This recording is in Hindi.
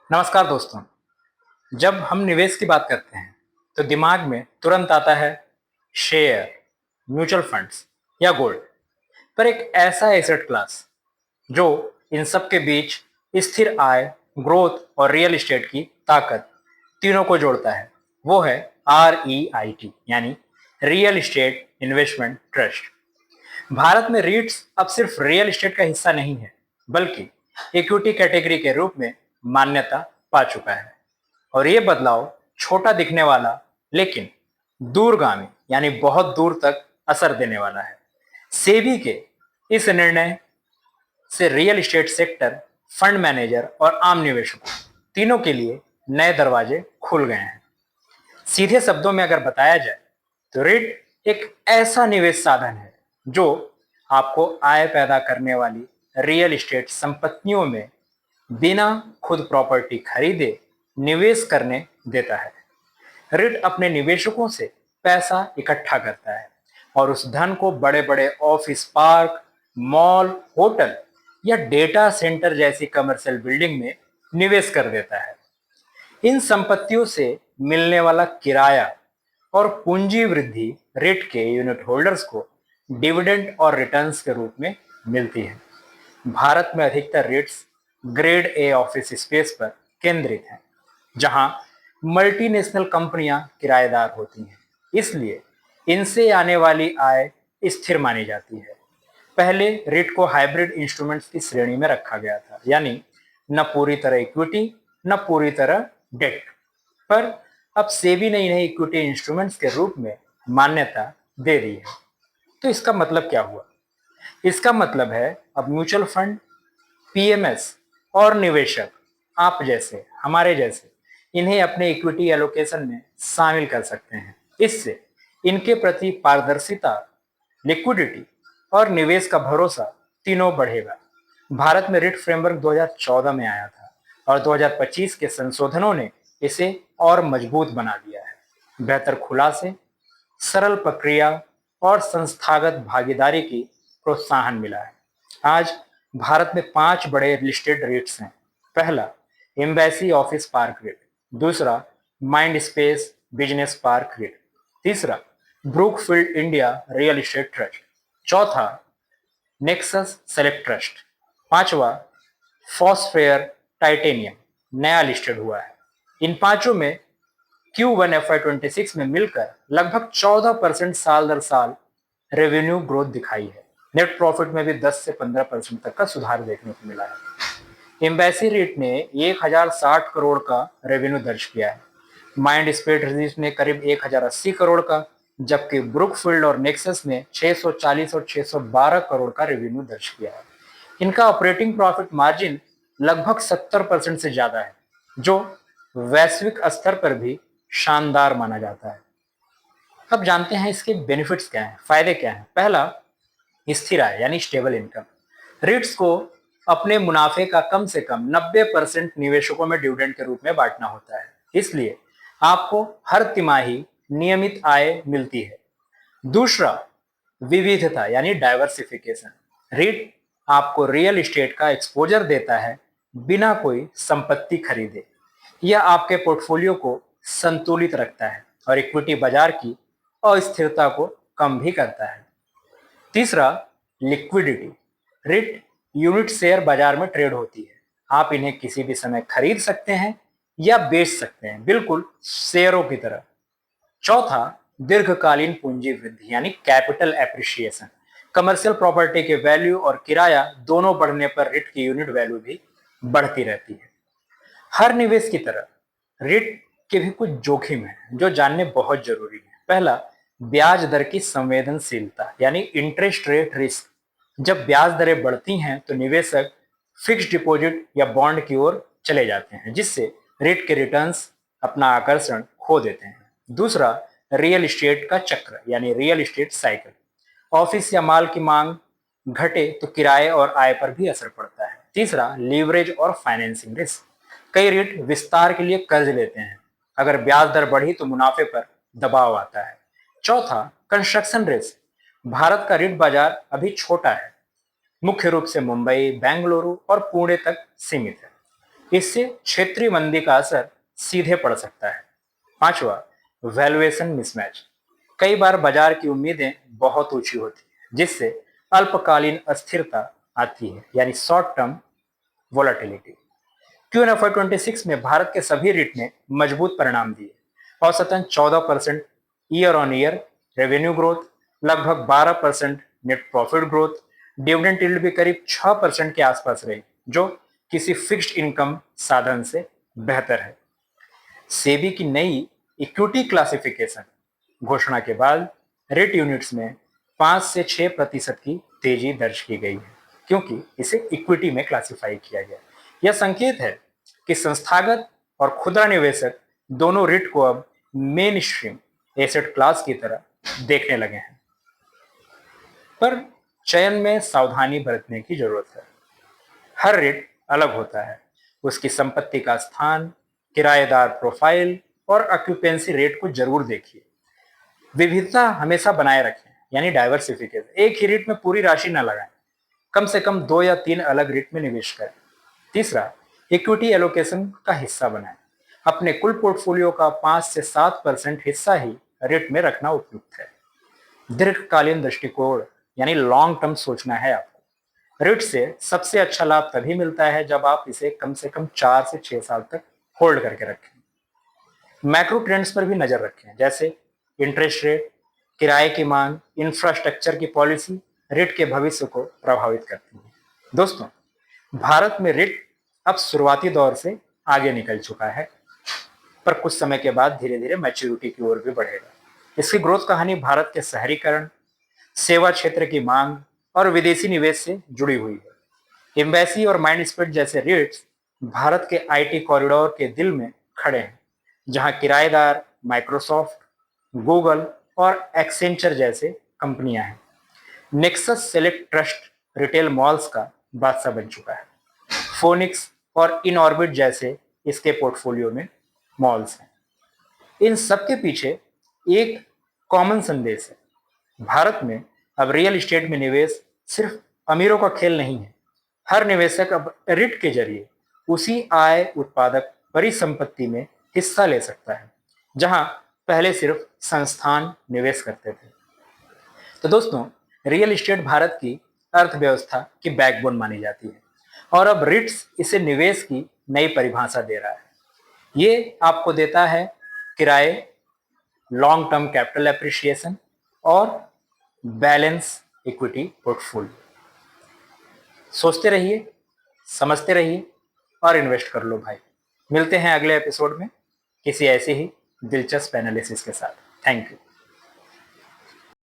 नमस्कार दोस्तों। जब हम निवेश की बात करते हैं तो दिमाग में तुरंत आता है शेयर, म्यूचुअल फंड्स या गोल्ड। पर एक ऐसा एसेट क्लास जो इन सब के बीच स्थिर आय, ग्रोथ और रियल एस्टेट की ताकत तीनों को जोड़ता है, वो है REIT यानी real estate investment trust. Bharat में रीट्स अब सिर्फ रियल एस्टेट का हिस्सा नहीं है, बल्कि इक्विटी कैटेगरी के रूप में मान्यता पा चुका है। और ये बदलाव छोटा दिखने वाला, लेकिन दूरगामी यानी बहुत दूर तक असर देने वाला है। सेबी के इस निर्णय से real estate sector, fund manager और आम निवेशकों तीनों के लिए नए दरवाजे खुल गए हैं। सीधे शब्दों में अगर बताया जाए तो रिट एक ऐसा निवेश साधन है जो आपको आय पैदा करने वाली रियल एस्टेट संपत्तियों में बिना खुद प्रॉपर्टी खरीदे निवेश करने देता है। रिट अपने निवेशकों से पैसा इकट्ठा करता है और उस धन को बड़े बड़े ऑफिस पार्क, मॉल, होटल या डेटा सेंटर जैसी कमर्शियल बिल्डिंग में निवेश कर देता है। इन संपत्तियों से मिलने वाला किराया और पूंजी वृद्धि रिट के यूनिट होल्डर्स को डिविडेंड और रिटर्न्स के रूप में मिलती है। भारत में अधिकतर REITs grade A office space पर केंद्रित हैं, जहां मल्टीनेशनल कंपनियां किराएदार होती हैं। इसलिए इनसे आने वाली आय स्थिर मानी जाती है। पहले रिट को हाइब्रिड इंस्ट्रूमेंट्स की श्रेणी में रखा गया था, यानी न पूरी तरह इक्विटी न पूरी तरह डेट। पर अब सेबी ने इन्हें इक्विटी इंस्ट्रूमेंट्स के रूप में मान्यता दे दी है। तो इसका मतलब क्या हुआ? इसका मतलब है अब म्यूचुअल फंड, पीएमएस और निवेशक, आप जैसे, हमारे जैसे, इन्हें अपने इक्विटी एलोकेशन में शामिल कर सकते हैं। इससे इनके प्रति पारदर्शिता, लिक्विडिटी और निवेश का भरोसा तीनों बढ़ेगा। भारत में रिट फ्रेमवर्क 2014 में आया था और 2025 के संशोधनों ने इसे और मजबूत बना दिया है। बेहतर खुलासे, सरल प्रक्रिया और संस्थागत भागीदारी की प्रोत्साहन मिला है। आज भारत में 5 बड़े लिस्टेड रेट्स हैं। पहला, एम्बेसी ऑफिस पार्क रेट। दूसरा, mind space business park rate. तीसरा, Brookfield India real estate trust. चौथा, नेक्सस सेलेक्ट ट्रस्ट। पांचवा, फॉस्फेयर टाइटेनियम नया लिस्टेड हुआ है। इन पांचों में Q1 FY26 में मिलकर लगभग 14% साल दर साल रेवेन्यू ग्रोथ दिखाई है। नेट प्रॉफिट में भी 10 से 15% तक का सुधार देखने को मिला है। एम्बेसी रेट ने 1060 करोड़ का रेवेन्यू दर्ज किया है। माइंड स्पेस ने करीब 1080 करोड़ का, जबकि ब्रुकफील्ड और नेक्सस ने 640 और 612 करोड़ का रेवेन्यू दर्ज किया है। इनका ऑपरेटिंग प्रॉफिट मार्जिन लगभग 70% से ज्यादा है, जो वैश्विक स्तर पर भी शानदार माना जाता है। अब जानते हैं इसके बेनिफिट्स क्या हैं, फायदे क्या हैं। पहला, स्थिर आय यानी स्टेबल इनकम। रिट्स को अपने मुनाफे का कम से कम 90% निवेशकों में डिविडेंड के रूप में बांटना होता है। इसलिए आपको हर तिमाही नियमित आय मिलती है। दूसरा, विविधता यानी डाइवर्सिफिकेशन। रिट आपको रियल एस्टेट का एक्सपोजर देता है बिना कोई संपत्ति खरीदे। यह आपके पोर्टफोलियो को संतुलित रखता है और इक्विटी बाजार की अस्थिरता को कम भी करता है। तीसरा, लिक्विडिटी। रिट यूनिट शेयर बाजार में ट्रेड होती है। आप इन्हें किसी भी समय खरीद सकते हैं या बेच सकते हैं, बिल्कुल शेयरों की तरह। चौथा, दीर्घकालीन पूंजी वृद्धि यानी कैपिटल एप्रिसिएशन। कमर्शियल प्रॉपर्टी के वैल्यू और किराया दोनों बढ़ने पर रिट की यूनिट वैल्यू भी बढ़ती रहती है। हर निवेश की तरह रिट के भी कुछ जोखिम हैं जो जानने बहुत जरूरी है। पहला, ब्याज दर की संवेदनशीलता यानी इंटरेस्ट रेट रिस्क। जब ब्याज दरें बढ़ती हैं तो निवेशक फिक्स्ड डिपॉजिट या बॉन्ड की ओर चले जाते हैं, जिससे रिट के रिटर्न्स अपना आकर्षण खो देते हैं। दूसरा, रियल एस्टेट का चक्र यानी रियल एस्टेट साइकिल। ऑफिस या माल की मांग घटे तो किराए और आय पर भी असर पड़ता है। तीसरा, लीवरेज और फाइनेंसिंग रिस्क। कई रिट विस्तार के लिए कर्ज लेते हैं। अगर ब्याज दर बढ़ी तो मुनाफे पर दबाव आता है। चौथा, कंस्ट्रक्शन रिस्क। भारत का रिट बाजार अभी छोटा है, मुख्य रूप से मुंबई, बेंगलुरु और पुणे तक सीमित है। इससे क्षेत्रीय मंदी का असर सीधे पड़ सकता है। पांचवा, वैल्यूएशन मिसमैच। कई बार बाजार की उम्मीदें बहुत ऊंची होती है, जिससे अल्पकालीन अस्थिरता आती है, यानी short term volatility. Q1 FY26 में भारत के सभी रिट ने मजबूत परिणाम दिए। औसतन 14% year on year revenue growth, लगभग 12% net profit growth, dividend yield भी करीब 6% के आसपास रही, जो किसी फिक्स्ड इनकम साधन से बेहतर है। सेबी की नई इक्विटी क्लासिफिकेशन घोषणा के बाद रेट यूनिट्स में 5 से 6% की तेजी दर्ज की गई है, क्योंकि इसे इक्विटी में क्लासिफाई किया गया। यह संकेत है कि संस्थागत और खुदरा निवेशक दोनों रिट को अब मेन स्ट्रीम एसेट क्लास की तरह देखने लगे हैं। पर चयन में सावधानी बरतने की जरूरत है। हर रिट अलग होता है। उसकी संपत्ति का स्थान, किराएदार प्रोफाइल और ऑक्यूपेंसी रेट को जरूर देखिए। विविधता हमेशा बनाए रखें, यानी डाइवर्सिफिकेशन। एक ही रिट में पूरी राशि न लगाएं, कम से कम 2 या 3 अलग रिट में निवेश करें। तीसरा, इक्विटी एलोकेशन का हिस्सा बनाएं। अपने कुल पोर्टफोलियो का 5 से 7% हिस्सा ही रिट में रखना उपयुक्त है। दीर्घकालीन दृष्टिकोण यानी लॉन्ग टर्म सोचना है आपको। रिट से सबसे अच्छा लाभ तभी मिलता है जब आप इसे कम से कम 4 से 6 साल तक होल्ड करके रखें। मैक्रो ट्रेंड्स पर भी नजर रखें, जैसे इंटरेस्ट रेट, किराए की मांग, इंफ्रास्ट्रक्चर की पॉलिसी रिट के भविष्य को प्रभावित करती है। दोस्तों, भारत में रिट अब शुरुआती दौर से आगे निकल चुका है, पर कुछ समय के बाद धीरे धीरे मैच्योरिटी की ओर भी बढ़ेगा। इसकी ग्रोथ कहानी भारत के शहरीकरण, सेवा क्षेत्र की मांग और विदेशी निवेश से जुड़ी हुई है। एम्बेसी और माइंडस्पेस जैसे रिट्स भारत के आईटी कॉरिडोर के दिल में खड़े हैं, जहां किराएदार माइक्रोसॉफ्ट, गूगल और एक्सेंचर जैसे कंपनियां हैं। Nexus select trust retail malls का बादशाह बन चुका है। फोनिक्स और इनऑर्बिट जैसे इसके पोर्टफोलियो में मॉल्स हैं। इन सबके पीछे एक कॉमन संदेश है। भारत में अब रियल एस्टेट में निवेश सिर्फ अमीरों का खेल नहीं है। हर निवेशक अब रिट के जरिए उसी आय उत्पादक परिसंपत्ति में हिस्सा ले सकता है, जहां पहले सिर्फ संस्थान निवेश करते थे। तो दोस्तों, रियल एस्टेट भारत की अर्थव्यवस्था की बैकबोन मानी जाती है, और अब रिट्स इसे निवेश की नई परिभाषा दे रहा है। ये आपको देता है किराए, लॉन्ग टर्म कैपिटल एप्रिसिएशन और बैलेंस इक्विटी पोर्टफोलियो। सोचते रहिए, समझते रहिए और इन्वेस्ट कर लो भाई। मिलते हैं अगले एपिसोड में किसी ऐसे ही दिलचस्प एनालिसिस के साथ। Thank you.